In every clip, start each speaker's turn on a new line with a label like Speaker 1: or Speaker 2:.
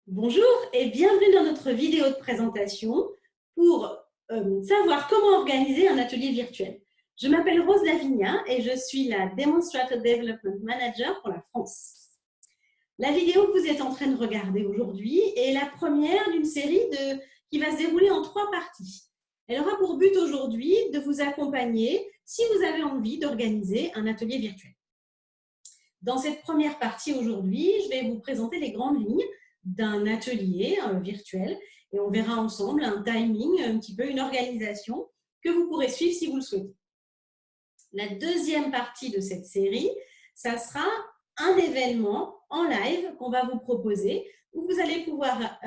Speaker 1: Bonjour et bienvenue dans notre vidéo de présentation pour savoir comment organiser un atelier virtuel. Je m'appelle Rose Lavigna et je suis la Demonstrator Development Manager pour la France. La vidéo que vous êtes en train de regarder aujourd'hui est la première d'une série qui va se dérouler en 3 parties. Elle aura pour but aujourd'hui de vous accompagner si vous avez envie d'organiser un atelier virtuel. Dans cette première partie aujourd'hui, je vais vous présenter les grandes lignes d'un atelier virtuel et on verra ensemble un timing, un petit peu une organisation que vous pourrez suivre si vous le souhaitez. La deuxième partie de cette série, ça sera un événement en live qu'on va vous proposer où vous allez pouvoir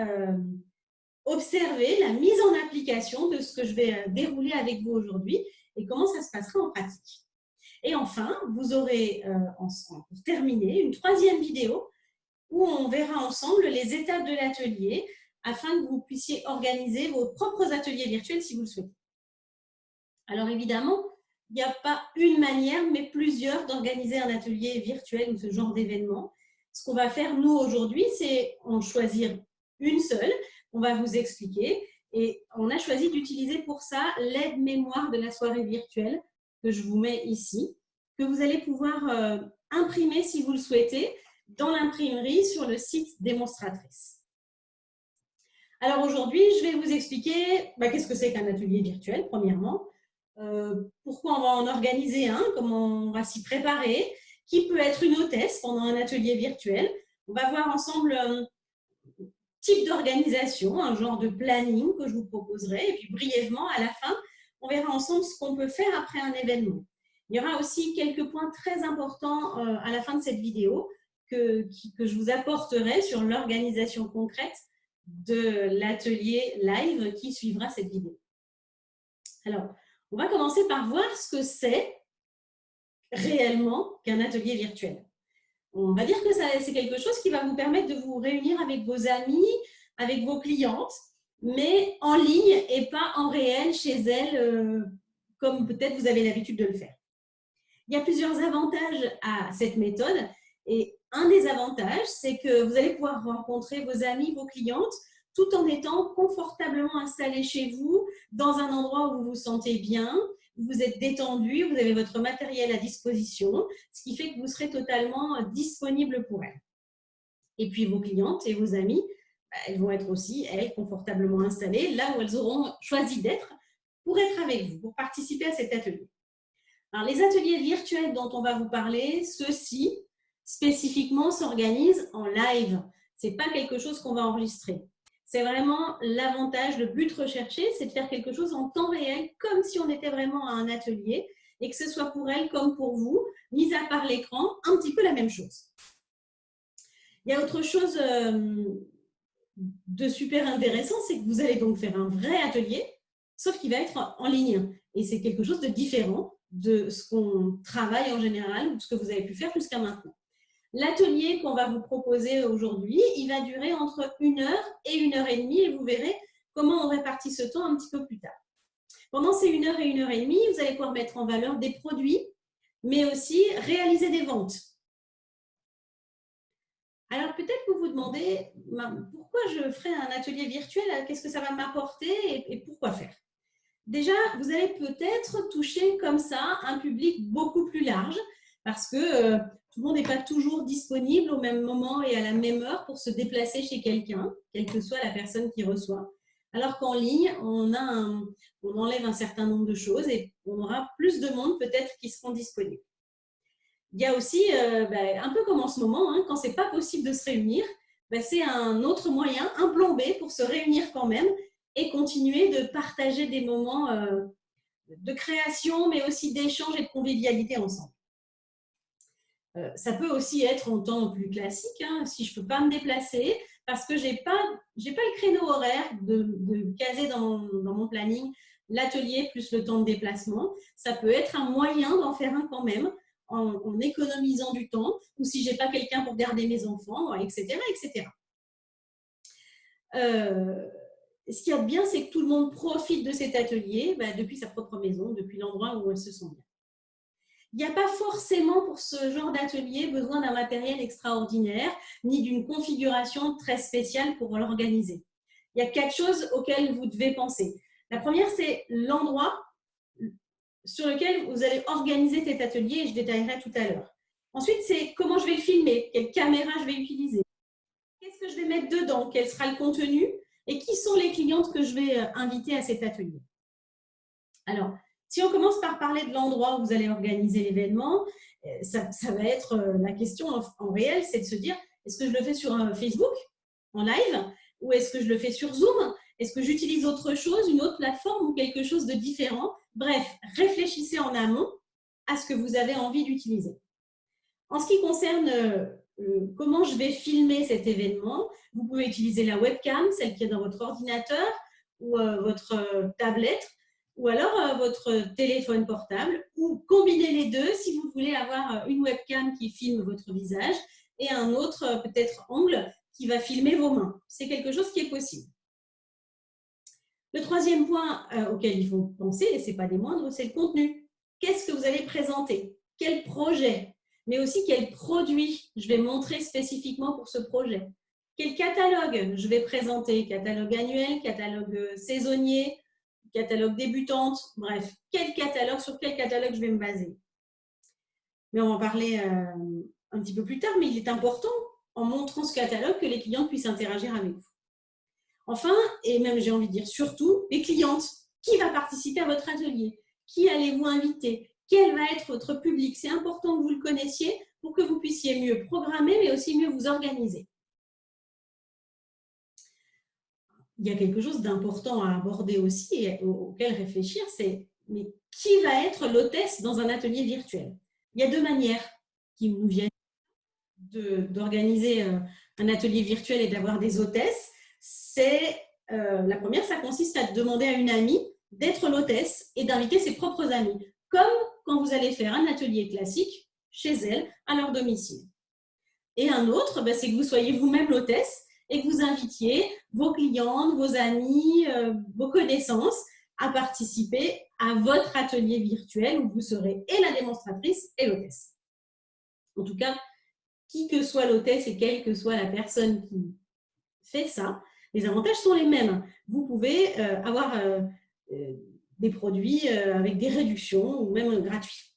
Speaker 1: observer la mise en application de ce que je vais dérouler avec vous aujourd'hui et comment ça se passera en pratique. Et enfin, vous aurez pour terminer une troisième vidéo où on verra ensemble les étapes de l'atelier afin que vous puissiez organiser vos propres ateliers virtuels si vous le souhaitez. Alors évidemment, il n'y a pas une manière, mais plusieurs d'organiser un atelier virtuel ou ce genre d'événement. Ce qu'on va faire, nous, aujourd'hui, c'est en choisir une seule. On va vous expliquer. Et on a choisi d'utiliser pour ça l'aide-mémoire de la soirée virtuelle que je vous mets ici, que vous allez pouvoir imprimer si vous le souhaitez dans l'imprimerie sur le site Démonstratrice. Alors aujourd'hui, je vais vous expliquer qu'est-ce que c'est qu'un atelier virtuel, premièrement, pourquoi on va en organiser un, comment on va s'y préparer, qui peut être une hôtesse pendant un atelier virtuel. On va voir ensemble type d'organisation, un genre de planning que je vous proposerai, et puis brièvement, à la fin, on verra ensemble ce qu'on peut faire après un événement. Il y aura aussi quelques points très importants à la fin de cette vidéo que je vous apporterai sur l'organisation concrète de l'atelier live qui suivra cette vidéo. Alors, on va commencer par voir ce que c'est réellement qu'un atelier virtuel. On va dire que c'est quelque chose qui va vous permettre de vous réunir avec vos amis, avec vos clientes, mais en ligne et pas en réel chez elles, comme peut-être vous avez l'habitude de le faire. Il y a plusieurs avantages à cette méthode et un des avantages, c'est que vous allez pouvoir rencontrer vos amis, vos clientes, tout en étant confortablement installés chez vous, dans un endroit où vous vous sentez bien, vous êtes détendu, vous avez votre matériel à disposition, ce qui fait que vous serez totalement disponible pour elles. Et puis vos clientes et vos amis, elles vont être aussi, elles, confortablement installées, là où elles auront choisi d'être pour être avec vous, pour participer à cet atelier. Alors, les ateliers virtuels dont on va vous parler, ceux-ci, spécifiquement, s'organisent en live. Ce n'est pas quelque chose qu'on va enregistrer. C'est vraiment l'avantage, le but recherché, c'est de faire quelque chose en temps réel, comme si on était vraiment à un atelier, et que ce soit pour elles comme pour vous, mis à part l'écran, un petit peu la même chose. Il y a autre chose de super intéressant, c'est que vous allez donc faire un vrai atelier, sauf qu'il va être en ligne. Et c'est quelque chose de différent de ce qu'on travaille en général ou de ce que vous avez pu faire jusqu'à maintenant. L'atelier qu'on va vous proposer aujourd'hui, il va durer entre 1 heure et 1 heure et demie et vous verrez comment on répartit ce temps un petit peu plus tard. Pendant ces 1 heure et 1 heure et demie, vous allez pouvoir mettre en valeur des produits, mais aussi réaliser des ventes. Alors peut-être que vous vous demandez pourquoi je ferai un atelier virtuel, qu'est-ce que ça va m'apporter et pourquoi faire. Déjà, vous allez peut-être toucher comme ça un public beaucoup plus large parce que tout le monde n'est pas toujours disponible au même moment et à la même heure pour se déplacer chez quelqu'un, quelle que soit la personne qui reçoit. Alors qu'en ligne, on enlève un certain nombre de choses et on aura plus de monde peut-être qui seront disponibles. Il y a aussi, un peu comme en ce moment, quand ce n'est pas possible de se réunir, c'est un autre moyen, un plan B pour se réunir quand même et continuer de partager des moments de création, mais aussi d'échange et de convivialité ensemble. Ça peut aussi être en temps plus classique, si je ne peux pas me déplacer, parce que je n'ai pas le créneau horaire de caser dans mon planning l'atelier plus le temps de déplacement. Ça peut être un moyen d'en faire un quand même, en économisant du temps, ou si je n'ai pas quelqu'un pour garder mes enfants, etc. etc. Ce qu'il y a de bien, c'est que tout le monde profite de cet atelier depuis sa propre maison, depuis l'endroit où elle se sent bien. Il n'y a pas forcément pour ce genre d'atelier besoin d'un matériel extraordinaire, ni d'une configuration très spéciale pour l'organiser. Il y a 4 choses auxquelles vous devez penser. La première, c'est l'endroit sur lequel vous allez organiser cet atelier, et je détaillerai tout à l'heure. Ensuite, c'est comment je vais le filmer, quelle caméra je vais utiliser, qu'est-ce que je vais mettre dedans, quel sera le contenu, et qui sont les clientes que je vais inviter à cet atelier. Alors, si on commence par parler de l'endroit où vous allez organiser l'événement, ça va être la question en réel, c'est de se dire, est-ce que je le fais sur Facebook, en live, ou est-ce que je le fais sur Zoom? Est-ce que j'utilise autre chose, une autre plateforme ou quelque chose de différent? Bref, réfléchissez en amont à ce que vous avez envie d'utiliser. En ce qui concerne comment je vais filmer cet événement, vous pouvez utiliser la webcam, celle qui est dans votre ordinateur ou votre tablette, ou alors votre téléphone portable, ou combiner les deux si vous voulez avoir une webcam qui filme votre visage et un autre peut-être angle qui va filmer vos mains. C'est quelque chose qui est possible. Le troisième point auquel il faut penser, et ce n'est pas des moindres, c'est le contenu. Qu'est-ce que vous allez présenter? Quel projet? Mais aussi quel produit je vais montrer spécifiquement pour ce projet? Quel catalogue je vais présenter? Catalogue annuel, catalogue saisonnier, catalogue débutante, bref, sur quel catalogue je vais me baser? Mais on va en parler un petit peu plus tard, mais il est important, en montrant ce catalogue, que les clients puissent interagir avec vous. Enfin, et même j'ai envie de dire surtout, les clientes. Qui va participer à votre atelier? Qui allez-vous inviter? Quel va être votre public? C'est important que vous le connaissiez pour que vous puissiez mieux programmer, mais aussi mieux vous organiser. Il y a quelque chose d'important à aborder aussi et auquel réfléchir, c'est mais qui va être l'hôtesse dans un atelier virtuel? Il y a deux manières qui nous viennent d'organiser un atelier virtuel et d'avoir des hôtesses. La première, ça consiste à demander à une amie d'être l'hôtesse et d'inviter ses propres amis, comme quand vous allez faire un atelier classique chez elle, à leur domicile. Et un autre, c'est que vous soyez vous-même l'hôtesse et que vous invitiez vos clientes, vos amis, vos connaissances à participer à votre atelier virtuel où vous serez et la démonstratrice et l'hôtesse. En tout cas, qui que soit l'hôtesse et quelle que soit la personne qui fait ça, les avantages sont les mêmes. Vous pouvez avoir des produits avec des réductions ou même gratuits.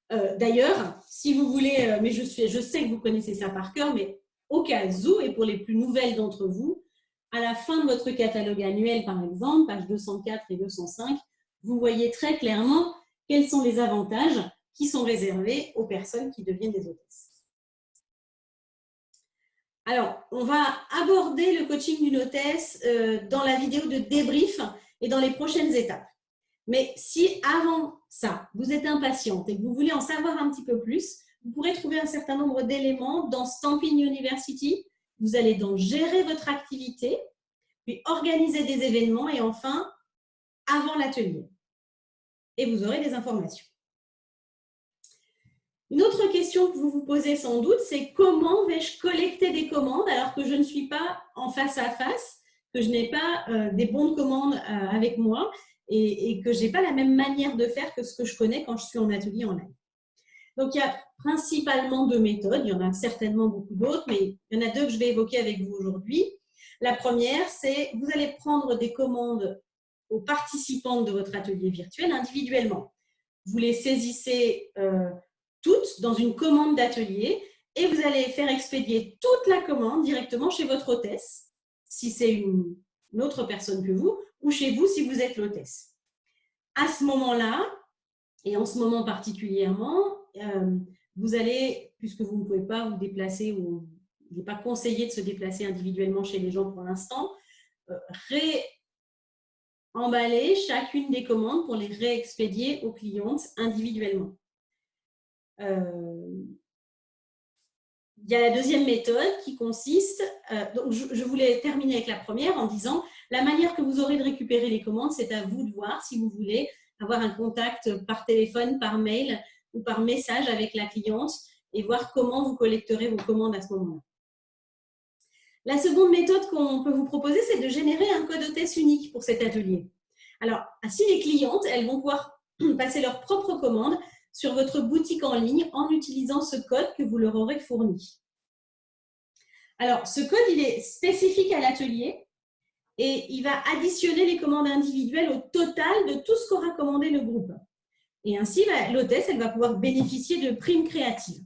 Speaker 1: D'ailleurs, si vous voulez, mais je sais que vous connaissez ça par cœur, mais au cas où, et pour les plus nouvelles d'entre vous, à la fin de votre catalogue annuel, par exemple, pages 204 et 205, vous voyez très clairement quels sont les avantages qui sont réservés aux personnes qui deviennent des hôtesses. Alors, on va aborder le coaching d'une hôtesse dans la vidéo de débrief et dans les prochaines étapes. Mais si avant ça, vous êtes impatiente et que vous voulez en savoir un petit peu plus, vous pourrez trouver un certain nombre d'éléments dans Stampin' University. Vous allez donc gérer votre activité, puis organiser des événements et enfin, avant l'atelier. Et vous aurez des informations. Une autre question que vous vous posez sans doute, c'est comment vais-je collecter des commandes alors que je ne suis pas en face à face, que je n'ai pas des bons de commande avec moi et que je n'ai pas la même manière de faire que ce que je connais quand je suis en atelier en ligne. Donc, il y a principalement deux méthodes. Il y en a certainement beaucoup d'autres, mais il y en a deux que je vais évoquer avec vous aujourd'hui. La première, c'est vous allez prendre des commandes aux participantes de votre atelier virtuel individuellement. Vous les saisissez toutes dans une commande d'atelier et vous allez faire expédier toute la commande directement chez votre hôtesse, si c'est une autre personne que vous, ou chez vous si vous êtes l'hôtesse. À ce moment-là, et en ce moment particulièrement, vous allez, puisque vous ne pouvez pas vous déplacer ou il n'est pas conseillé de se déplacer individuellement chez les gens pour l'instant, réemballer chacune des commandes pour les réexpédier aux clientes individuellement. Il y a la deuxième méthode qui consiste, donc je voulais terminer avec la première en disant la manière que vous aurez de récupérer les commandes, c'est à vous de voir si vous voulez avoir un contact par téléphone, par mail ou par message avec la cliente et voir comment vous collecterez vos commandes à ce moment-là. La seconde méthode qu'on peut vous proposer, c'est de générer un code hôtesse unique pour cet atelier. Alors, ainsi les clientes, elles vont pouvoir passer leurs propres commandes sur votre boutique en ligne en utilisant ce code que vous leur aurez fourni. Alors, ce code, il est spécifique à l'atelier et il va additionner les commandes individuelles au total de tout ce qu'aura commandé le groupe. Et ainsi, l'hôtesse, elle va pouvoir bénéficier de primes créatives.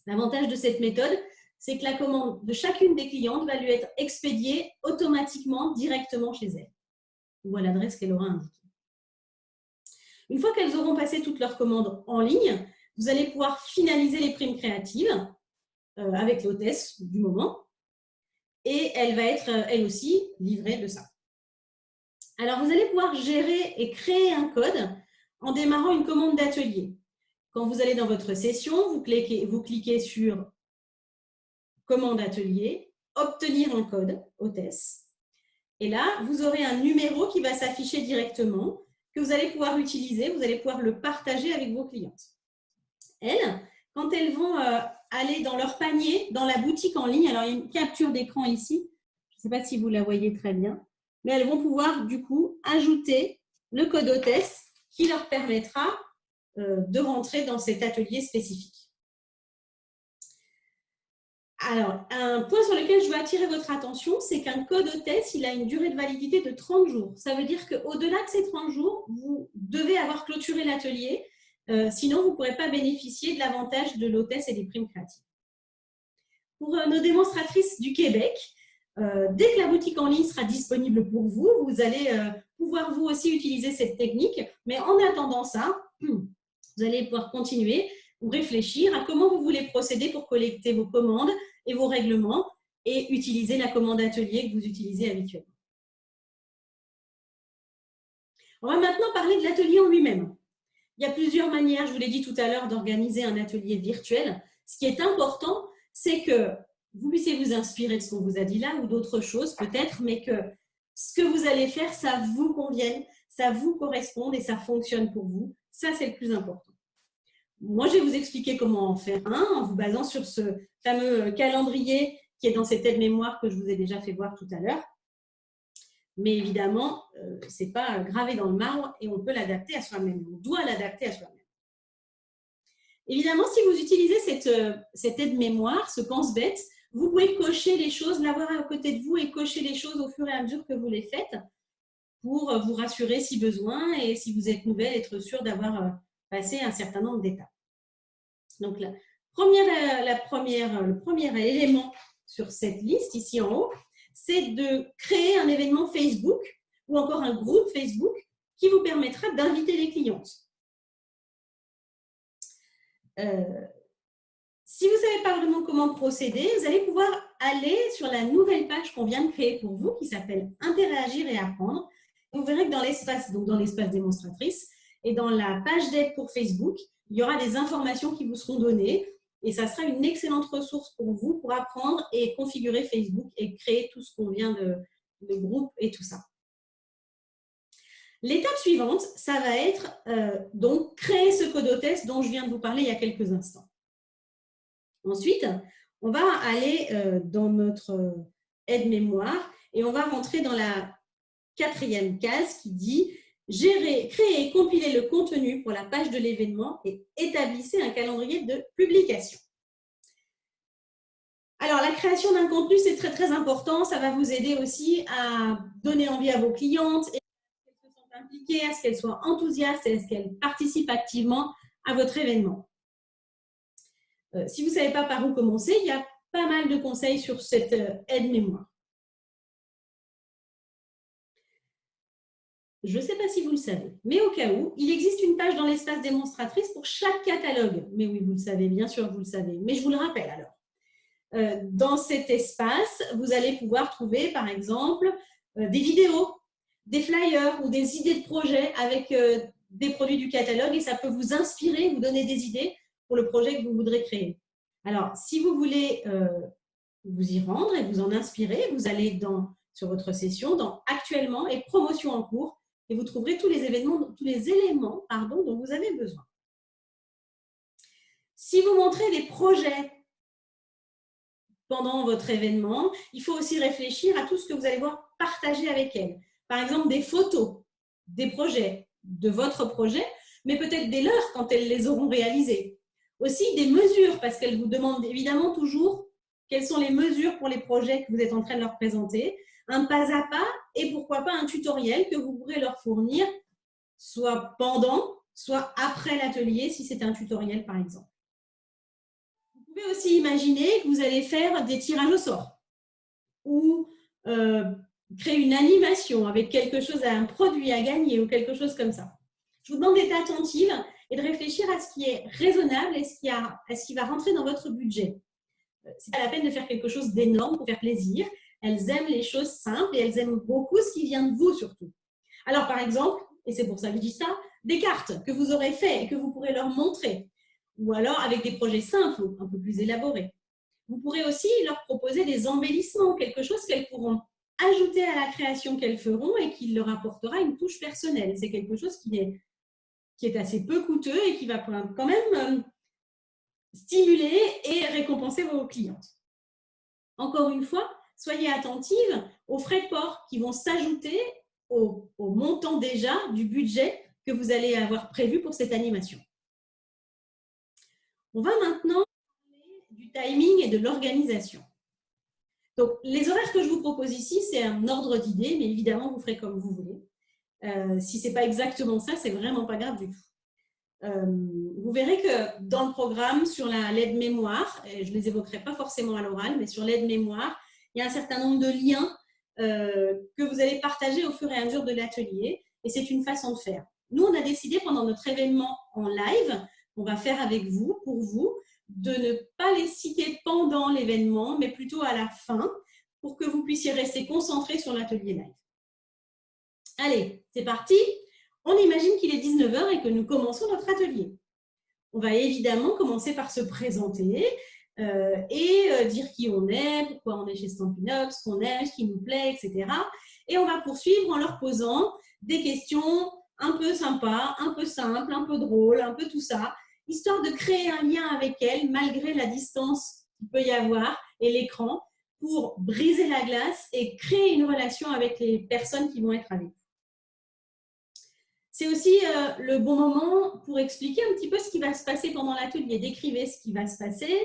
Speaker 1: L'avantage de cette méthode, c'est que la commande de chacune des clientes va lui être expédiée automatiquement, directement chez elle, ou à l'adresse qu'elle aura indiquée. Une fois qu'elles auront passé toutes leurs commandes en ligne, vous allez pouvoir finaliser les primes créatives avec l'hôtesse du moment, et elle va être, elle aussi, livrée de ça. Alors, vous allez pouvoir gérer et créer un code en démarrant une commande d'atelier. Quand vous allez dans votre session, vous cliquez sur commande atelier, obtenir un code hôtesse. Et là, vous aurez un numéro qui va s'afficher directement, que vous allez pouvoir utiliser, vous allez pouvoir le partager avec vos clientes. Elles, quand elles vont aller dans leur panier, dans la boutique en ligne, alors il y a une capture d'écran ici, je ne sais pas si vous la voyez très bien, mais elles vont pouvoir du coup ajouter le code hôtesse qui leur permettra de rentrer dans cet atelier spécifique. Alors, un point sur lequel je veux attirer votre attention, c'est qu'un code hôtesse, il a une durée de validité de 30 jours. Ça veut dire qu'au-delà de ces 30 jours, vous devez avoir clôturé l'atelier, sinon vous ne pourrez pas bénéficier de l'avantage de l'hôtesse et des primes créatives. Pour nos démonstratrices du Québec, dès que la boutique en ligne sera disponible pour vous, vous allez pouvoir vous aussi utiliser cette technique. Mais en attendant ça, vous allez pouvoir continuer ou réfléchir à comment vous voulez procéder pour collecter vos commandes et vos règlements et utiliser la commande atelier que vous utilisez habituellement. On va maintenant parler de l'atelier en lui-même. Il y a plusieurs manières, je vous l'ai dit tout à l'heure, d'organiser un atelier virtuel. Ce qui est important, c'est que vous puissiez vous inspirer de ce qu'on vous a dit là ou d'autres choses peut-être, mais que ce que vous allez faire, ça vous convienne, ça vous corresponde et ça fonctionne pour vous. Ça, c'est le plus important. Moi, je vais vous expliquer comment en faire un en vous basant sur ce fameux calendrier qui est dans cette aide-mémoire que je vous ai déjà fait voir tout à l'heure. Mais évidemment, ce n'est pas gravé dans le marbre et on peut l'adapter à soi-même. On doit l'adapter à soi-même. Évidemment, si vous utilisez cette aide-mémoire, ce pense-bête, vous pouvez cocher les choses, l'avoir à côté de vous et cocher les choses au fur et à mesure que vous les faites pour vous rassurer si besoin et si vous êtes nouvelle, être sûr d'avoir passé un certain nombre d'étapes. Donc, le premier élément sur cette liste, ici en haut, c'est de créer un événement Facebook ou encore un groupe Facebook qui vous permettra d'inviter les clientes. Si vous ne savez pas vraiment comment procéder, vous allez pouvoir aller sur la nouvelle page qu'on vient de créer pour vous qui s'appelle « Interagir et apprendre ». Vous verrez que dans l'espace démonstratrice et dans la page d'aide pour Facebook, il y aura des informations qui vous seront données et ça sera une excellente ressource pour vous pour apprendre et configurer Facebook et créer tout ce qu'on vient de groupe et tout ça. L'étape suivante, ça va être donc créer ce code hôtesse dont je viens de vous parler il y a quelques instants. Ensuite, on va aller dans notre aide-mémoire et on va rentrer dans la 4e case qui dit « Gérer, créer et compiler le contenu pour la page de l'événement et établissez un calendrier de publication ». Alors, la création d'un contenu, c'est très, très important. Ça va vous aider aussi à donner envie à vos clientes et à ce qu'elles se sentent impliquées, à ce qu'elles soient enthousiastes et à ce qu'elles participent activement à votre événement. Si vous ne savez pas par où commencer, il y a pas mal de conseils sur cette aide-mémoire. Je ne sais pas si vous le savez, mais au cas où, il existe une page dans l'espace démonstratrice pour chaque catalogue. Mais oui, vous le savez, bien sûr, vous le savez. Mais je vous le rappelle alors. Dans cet espace, vous allez pouvoir trouver, par exemple, des vidéos, des flyers ou des idées de projets avec des produits du catalogue et ça peut vous inspirer, vous donner des idées pour le projet que vous voudrez créer. Alors, si vous voulez vous y rendre et vous en inspirer, vous allez sur votre session dans « Actuellement » et « Promotion en cours » et vous trouverez tous les éléments dont vous avez besoin. Si vous montrez des projets pendant votre événement, il faut aussi réfléchir à tout ce que vous allez voir partager avec elles. Par exemple, des photos, des projets, de votre projet, mais peut-être des leurs quand elles les auront réalisées. Aussi des mesures, parce qu'elles vous demandent évidemment toujours quelles sont les mesures pour les projets que vous êtes en train de leur présenter, un pas à pas et pourquoi pas un tutoriel que vous pourrez leur fournir, soit pendant, soit après l'atelier, si c'est un tutoriel par exemple. Vous pouvez aussi imaginer que vous allez faire des tirages au sort ou créer une animation avec quelque chose, un produit à gagner ou quelque chose comme ça. Je vous demande d'être attentive et de réfléchir à ce qui est raisonnable et à ce qui va rentrer dans votre budget. Ce n'est pas la peine de faire quelque chose d'énorme pour faire plaisir. Elles aiment les choses simples et elles aiment beaucoup ce qui vient de vous surtout. Alors par exemple, et c'est pour ça que je dis ça, des cartes que vous aurez faites et que vous pourrez leur montrer. Ou alors avec des projets simples, un peu plus élaborés. Vous pourrez aussi leur proposer des embellissements, quelque chose qu'elles pourront ajouter à la création qu'elles feront et qui leur apportera une touche personnelle. C'est quelque chose qui est assez peu coûteux et qui va quand même stimuler et récompenser vos clientes. Encore une fois, soyez attentive aux frais de port qui vont s'ajouter au montant déjà du budget que vous allez avoir prévu pour cette animation. On va maintenant parler du timing et de l'organisation. Donc, les horaires que je vous propose ici, c'est un ordre d'idée, mais évidemment, vous ferez comme vous voulez. Si ce n'est pas exactement ça, c'est vraiment pas grave du tout. Vous verrez que dans le programme, sur l'aide mémoire, et je ne les évoquerai pas forcément à l'oral, mais sur l'aide mémoire, il y a un certain nombre de liens que vous allez partager au fur et à mesure de l'atelier, et c'est une façon de faire. Nous, on a décidé pendant notre événement en live, qu'on va faire avec vous, pour vous, de ne pas les citer pendant l'événement, mais plutôt à la fin, pour que vous puissiez rester concentrés sur l'atelier live. Allez, c'est parti. On imagine qu'il est 19 h et que nous commençons notre atelier. On va évidemment commencer par se présenter et dire qui on est, pourquoi on est chez Stampin' Up, ce qu'on aime, ce qui nous plaît, etc. Et on va poursuivre en leur posant des questions un peu sympas, un peu simples, un peu drôles, un peu tout ça, histoire de créer un lien avec elles malgré la distance qu'il peut y avoir et l'écran pour briser la glace et créer une relation avec les personnes qui vont être avec vous. C'est aussi le bon moment pour expliquer un petit peu ce qui va se passer pendant l'atelier. Décrivez ce qui va se passer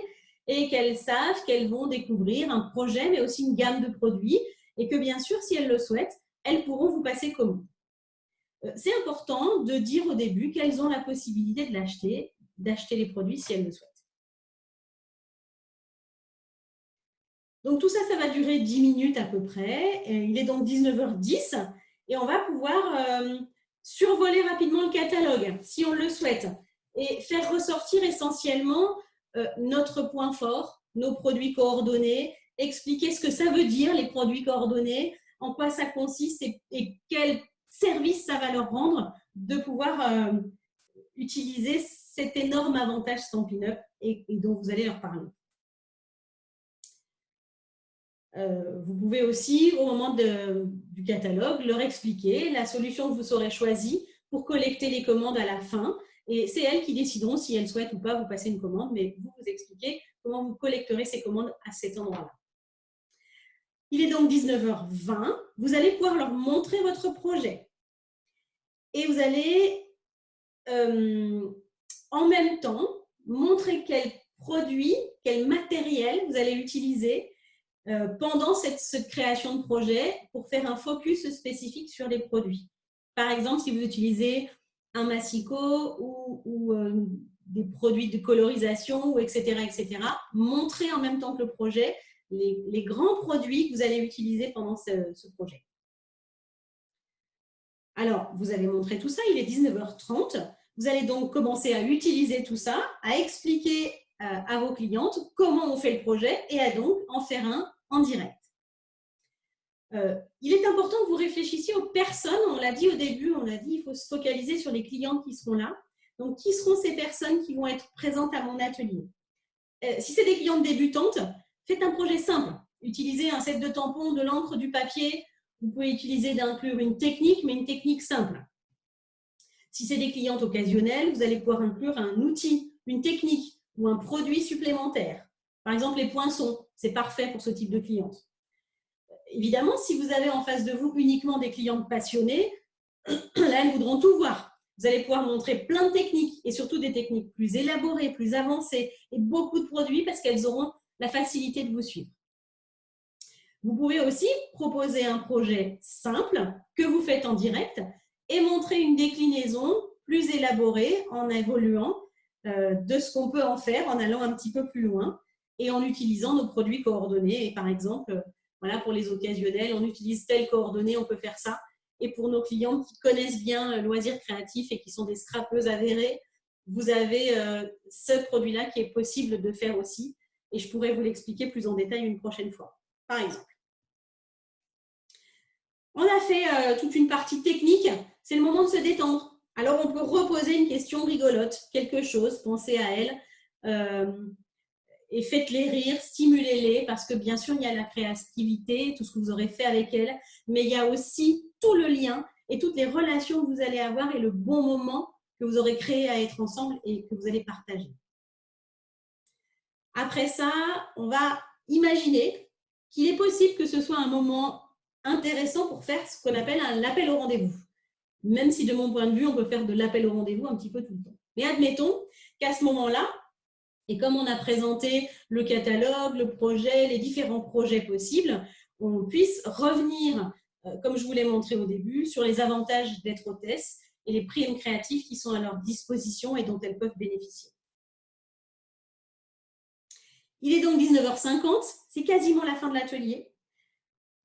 Speaker 1: et qu'elles savent qu'elles vont découvrir un projet, mais aussi une gamme de produits et que bien sûr, si elles le souhaitent, elles pourront vous passer commande. C'est important de dire au début qu'elles ont la possibilité de d'acheter les produits si elles le souhaitent. Donc tout ça, ça va durer 10 minutes à peu près. Il est donc 19 h 10 et on va pouvoir survoler rapidement le catalogue si on le souhaite et faire ressortir essentiellement notre point fort, nos produits coordonnés, expliquer ce que ça veut dire les produits coordonnés, en quoi ça consiste et quel service ça va leur rendre de pouvoir utiliser cet énorme avantage Stampin' Up et dont vous allez leur parler. Vous pouvez aussi, au moment du catalogue, leur expliquer la solution que vous aurez choisie pour collecter les commandes à la fin. Et c'est elles qui décideront si elles souhaitent ou pas vous passer une commande, mais vous expliquez comment vous collecterez ces commandes à cet endroit-là. Il est donc 19 h 20. Vous allez pouvoir leur montrer votre projet. Et vous allez, en même temps, montrer quels produits, quel matériel vous allez utiliser pendant cette création de projet pour faire un focus spécifique sur les produits. Par exemple, si vous utilisez un massicot ou des produits de colorisation, etc., montrez en même temps que le projet les grands produits que vous allez utiliser pendant ce projet. Alors, vous avez montré tout ça, il est 19 h 30. Vous allez donc commencer à utiliser tout ça, à expliquer à vos clientes comment on fait le projet et à donc en faire un en direct. Il est important que vous réfléchissiez aux personnes. On l'a dit au début, on a dit il faut se focaliser sur les clientes qui seront là. Donc, qui seront ces personnes qui vont être présentes à mon atelier? Si c'est des clientes débutantes, faites un projet simple. Utilisez un set de tampons, de l'encre, du papier. Vous pouvez utiliser d'inclure une technique, mais une technique simple. Si c'est des clientes occasionnelles, vous allez pouvoir inclure un outil, une technique ou un produit supplémentaire. Par exemple, les poinçons, c'est parfait pour ce type de cliente. Évidemment, si vous avez en face de vous uniquement des clientes passionnées, là, elles voudront tout voir. Vous allez pouvoir montrer plein de techniques et surtout des techniques plus élaborées, plus avancées et beaucoup de produits parce qu'elles auront la facilité de vous suivre. Vous pouvez aussi proposer un projet simple que vous faites en direct et montrer une déclinaison plus élaborée en évoluant de ce qu'on peut en faire, en allant un petit peu plus loin et en utilisant nos produits coordonnés. Et par exemple, voilà, pour les occasionnels, on utilise telles coordonnées, on peut faire ça. Et pour nos clients qui connaissent bien loisirs créatifs et qui sont des scrapeuses avérées, vous avez ce produit-là qui est possible de faire aussi. Et je pourrais vous l'expliquer plus en détail une prochaine fois, par exemple. On a fait toute une partie technique, c'est le moment de se détendre. Alors, on peut reposer une question rigolote, quelque chose, pensez à elle, et faites-les rire, stimulez-les, parce que bien sûr, il y a la créativité, tout ce que vous aurez fait avec elle, mais il y a aussi tout le lien et toutes les relations que vous allez avoir et le bon moment que vous aurez créé à être ensemble et que vous allez partager. Après ça, on va imaginer qu'il est possible que ce soit un moment intéressant pour faire ce qu'on appelle un appel au rendez-vous. Même si de mon point de vue, on peut faire de l'appel au rendez-vous un petit peu tout le temps. Mais admettons qu'à ce moment-là, et comme on a présenté le catalogue, le projet, les différents projets possibles, on puisse revenir, comme je vous l'ai montré au début, sur les avantages d'être hôtesse et les primes créatives qui sont à leur disposition et dont elles peuvent bénéficier. Il est donc 19h50, c'est quasiment la fin de l'atelier.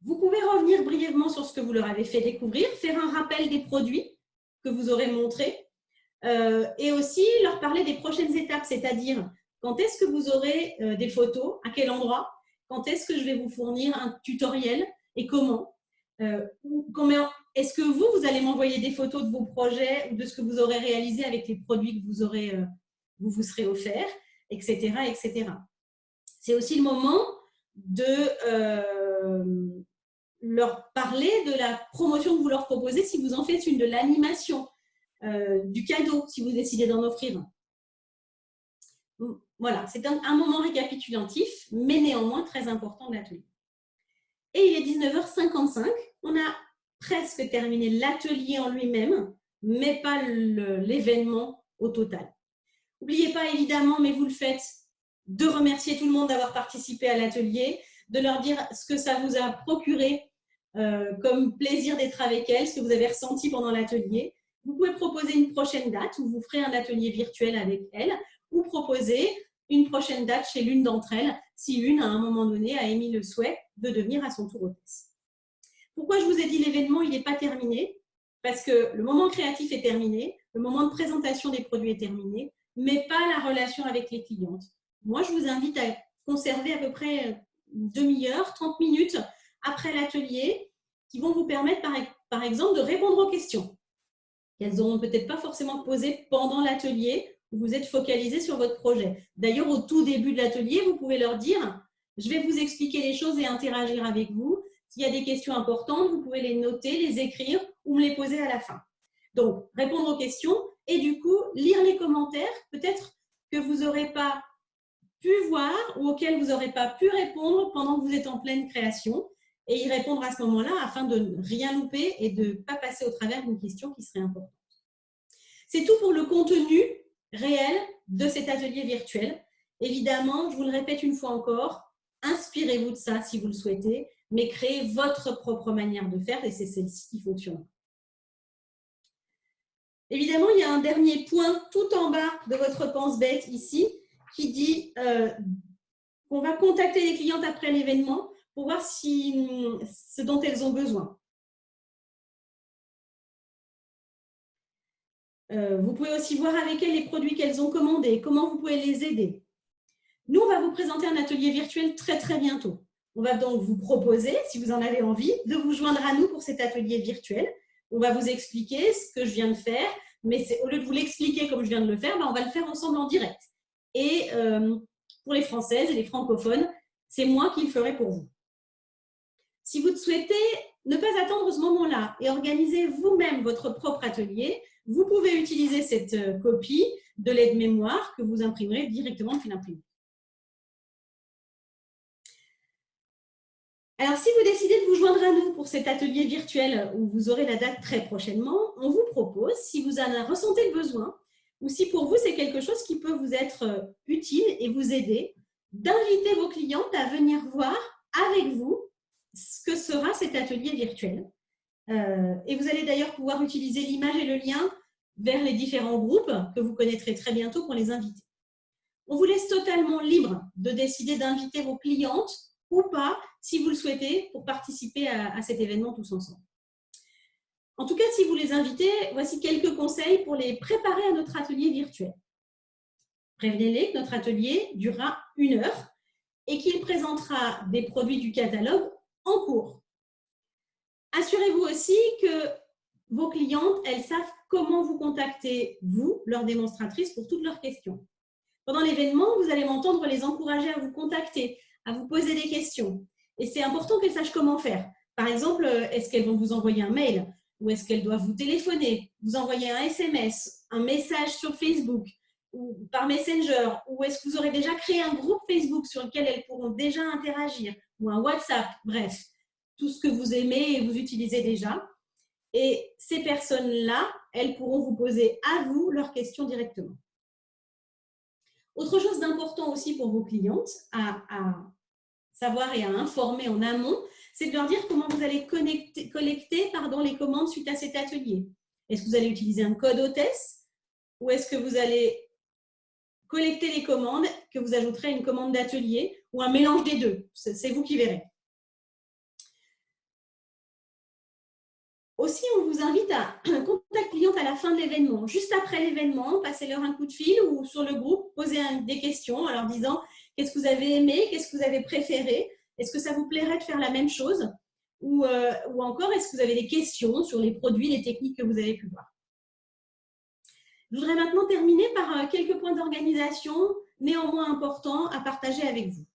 Speaker 1: Vous pouvez revenir brièvement sur ce que vous leur avez fait découvrir, faire un rappel des produits que vous aurez montrés et aussi leur parler des prochaines étapes, c'est-à-dire quand est-ce que vous aurez des photos, à quel endroit, quand est-ce que je vais vous fournir un tutoriel et comment. Est-ce que vous allez m'envoyer des photos de vos projets ou de ce que vous aurez réalisé avec les produits que vous vous serez offerts, etc., etc. C'est aussi le moment de leur parler de la promotion que vous leur proposez si vous en faites une, de l'animation, du cadeau si vous décidez d'en offrir un. Voilà, c'est un moment récapitulatif, mais néanmoins très important de l'atelier. Et il est 19h55, on a presque terminé l'atelier en lui-même, mais pas l'événement au total. N'oubliez pas évidemment, mais vous le faites, de remercier tout le monde d'avoir participé à l'atelier, de leur dire ce que ça vous a procuré comme plaisir d'être avec elles, ce que vous avez ressenti pendant l'atelier. Vous pouvez proposer une prochaine date où vous ferez un atelier virtuel avec elles ou proposer une prochaine date chez l'une d'entre elles si une, à un moment donné, a émis le souhait de devenir à son tour hôtesse. Pourquoi je vous ai dit l'événement, il n'est pas terminé? Parce que le moment créatif est terminé, le moment de présentation des produits est terminé, mais pas la relation avec les clientes. Moi, je vous invite à conserver à peu près une demi-heure, 30 minutes après l'atelier qui vont vous permettre, par exemple, de répondre aux questions qu'elles n'auront peut-être pas forcément posées pendant l'atelier où vous êtes focalisé sur votre projet. D'ailleurs, au tout début de l'atelier, vous pouvez leur dire « Je vais vous expliquer les choses et interagir avec vous. S'il y a des questions importantes, vous pouvez les noter, les écrire ou me les poser à la fin. » Donc, répondre aux questions et du coup, lire les commentaires, peut-être que vous n'aurez pas pu voir ou auxquels vous n'aurez pas pu répondre pendant que vous êtes en pleine création et y répondre à ce moment-là afin de ne rien louper et de ne pas passer au travers d'une question qui serait importante. C'est tout pour le contenu réel de cet atelier virtuel. Évidemment, je vous le répète une fois encore, inspirez-vous de ça si vous le souhaitez, mais créez votre propre manière de faire et c'est celle-ci qui fonctionne. Évidemment, il y a un dernier point tout en bas de votre pense-bête ici qui dit qu'on va contacter les clientes après l'événement pour voir ce dont elles ont besoin. Vous pouvez aussi voir avec elles les produits qu'elles ont commandés, comment vous pouvez les aider. Nous, on va vous présenter un atelier virtuel très, très bientôt. On va donc vous proposer, si vous en avez envie, de vous joindre à nous pour cet atelier virtuel. On va vous expliquer ce que je viens de faire, mais au lieu de vous l'expliquer comme je viens de le faire, on va le faire ensemble en direct. Et pour les Françaises et les francophones, c'est moi qui le ferai pour vous. Si vous souhaitez ne pas attendre ce moment-là et organiser vous-même votre propre atelier, vous pouvez utiliser cette copie de l'aide-mémoire que vous imprimerez directement depuis l'imprimerie. Alors, si vous décidez de vous joindre à nous pour cet atelier virtuel où vous aurez la date très prochainement, on vous propose, si vous en ressentez le besoin, ou si pour vous c'est quelque chose qui peut vous être utile et vous aider, d'inviter vos clientes à venir voir avec vous ce que sera cet atelier virtuel. Et vous allez d'ailleurs pouvoir utiliser l'image et le lien vers les différents groupes que vous connaîtrez très bientôt pour les inviter. On vous laisse totalement libre de décider d'inviter vos clientes ou pas, si vous le souhaitez, pour participer à cet événement tous ensemble. En tout cas, si vous les invitez, voici quelques conseils pour les préparer à notre atelier virtuel. Prévenez-les que notre atelier durera 1 heure et qu'il présentera des produits du catalogue en cours. Assurez-vous aussi que vos clientes, elles savent comment vous contacter, vous, leurs démonstratrices, pour toutes leurs questions. Pendant l'événement, vous allez m'entendre les encourager à vous contacter, à vous poser des questions. Et c'est important qu'elles sachent comment faire. Par exemple, est-ce qu'elles vont vous envoyer un mail ou est-ce qu'elles doivent vous téléphoner, vous envoyer un SMS, un message sur Facebook ou par Messenger, ou est-ce que vous aurez déjà créé un groupe Facebook sur lequel elles pourront déjà interagir, ou un WhatsApp, bref, tout ce que vous aimez et vous utilisez déjà. Et ces personnes-là, elles pourront vous poser à vous leurs questions directement. Autre chose d'important aussi pour vos clientes à savoir et à informer en amont, c'est de leur dire comment vous allez collecter les commandes suite à cet atelier. Est-ce que vous allez utiliser un code hôtesse ou est-ce que vous allez collecter les commandes que vous ajouterez à une commande d'atelier ou un mélange des deux? C'est vous qui verrez. Aussi, on vous invite à contact cliente à la fin de l'événement. Juste après l'événement, passez-leur un coup de fil ou sur le groupe, posez des questions en leur disant qu'est-ce que vous avez aimé, qu'est-ce que vous avez préféré, est-ce que ça vous plairait de faire la même chose ou encore est-ce que vous avez des questions sur les produits, les techniques que vous avez pu voir. Je voudrais maintenant terminer par quelques points d'organisation, néanmoins importants à partager avec vous.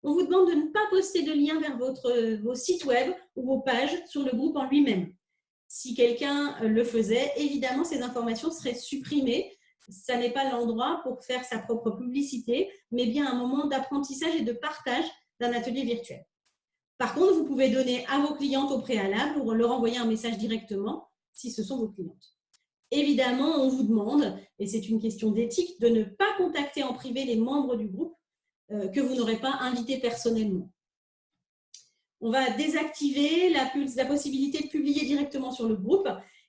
Speaker 1: On vous demande de ne pas poster de lien vers vos sites web ou vos pages sur le groupe en lui-même. Si quelqu'un le faisait, évidemment, ces informations seraient supprimées. Ça n'est pas l'endroit pour faire sa propre publicité, mais bien un moment d'apprentissage et de partage d'un atelier virtuel. Par contre, vous pouvez donner à vos clientes au préalable ou leur envoyer un message directement si ce sont vos clientes. Évidemment, on vous demande, et c'est une question d'éthique, de ne pas contacter en privé les membres du groupe que vous n'aurez pas invités personnellement. On va désactiver la possibilité de publier directement sur le groupe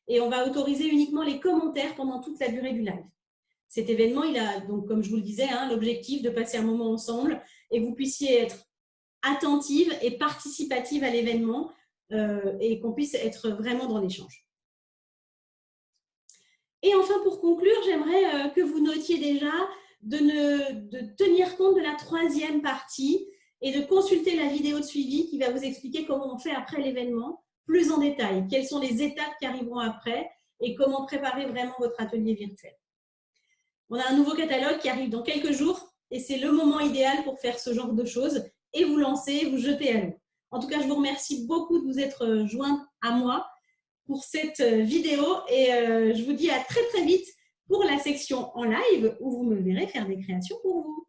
Speaker 1: et on va autoriser uniquement les commentaires pendant toute la durée du live. Cet événement, il a donc, comme je vous le disais, l'objectif de passer un moment ensemble et que vous puissiez être attentive et participative à l'événement et qu'on puisse être vraiment dans l'échange. Et enfin, pour conclure, j'aimerais que vous notiez déjà de tenir compte de la 3e partie et de consulter la vidéo de suivi qui va vous expliquer comment on fait après l'événement, plus en détail, quelles sont les étapes qui arriveront après et comment préparer vraiment votre atelier virtuel. On a un nouveau catalogue qui arrive dans quelques jours et c'est le moment idéal pour faire ce genre de choses et vous lancer, vous jeter à l'eau. En tout cas, je vous remercie beaucoup de vous être joints à moi pour cette vidéo et je vous dis à très très vite pour la section en live où vous me verrez faire des créations pour vous.